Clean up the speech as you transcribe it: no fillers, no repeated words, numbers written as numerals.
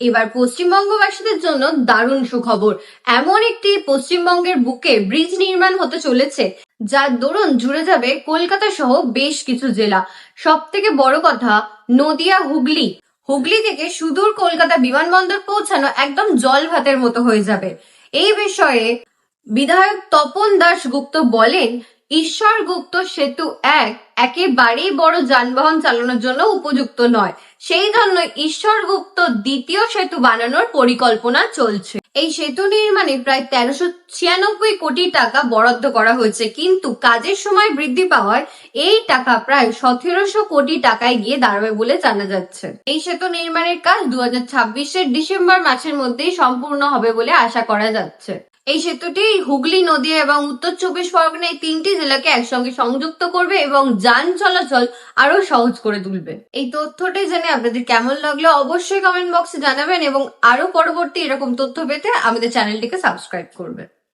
এবার পশ্চিমবঙ্গবাসীদের জন্য দারুণ সুখবর। এমন একটি পশ্চিমবঙ্গের বুকে ব্রিজ নির্মাণ হতে চলেছে যার দরুন জুড়ে যাবে কলকাতা সহ বেশ কিছু জেলা। সব থেকে বড় কথা, নদিয়া হুগলি হুগলি থেকে সুদূর কলকাতা বিমানবন্দর পৌঁছানো একদম জল ভাতের মতো হয়ে যাবে। এই বিষয়ে বিধায়ক তপন দাশগুপ্ত বলেন, ঈশ্বরগুপ্ত সেতু একেবারেই বড় যানবাহন চালানোর জন্য উপযুক্ত নয়। সেই জন্য ঈশ্বরগুপ্ত দ্বিতীয় সেতু বানানোর পরিকল্পনা চলছে। এই সেতু নির্মাণে প্রায় 1396 কোটি টাকা বরাদ্দ করা হয়েছে, কিন্তু কাজের সময় বৃদ্ধি পাওয়ায় এই টাকা প্রায় 1700 কোটি টাকায় গিয়ে দাঁড়াবে বলে জানা যাচ্ছে। এই সেতু নির্মাণের কাজ 2026-এর ডিসেম্বর মাসের মধ্যেই সম্পূর্ণ হবে বলে আশা করা যাচ্ছে। এই সেতুটি হুগলি, নদিয়া এবং উত্তর চব্বিশ পরগনা এই 3টি জেলাকে একসঙ্গে সংযুক্ত করবে এবং যান চলাচল আরো সহজ করে তুলবে। এই তথ্যটি জেনে আপনাদের কেমন লাগলো অবশ্যই কমেন্ট বক্সে জানাবেন এবং আরো পরবর্তী এরকম তথ্য পেতে আমাদের চ্যানেলটিকে সাবস্ক্রাইব করবেন।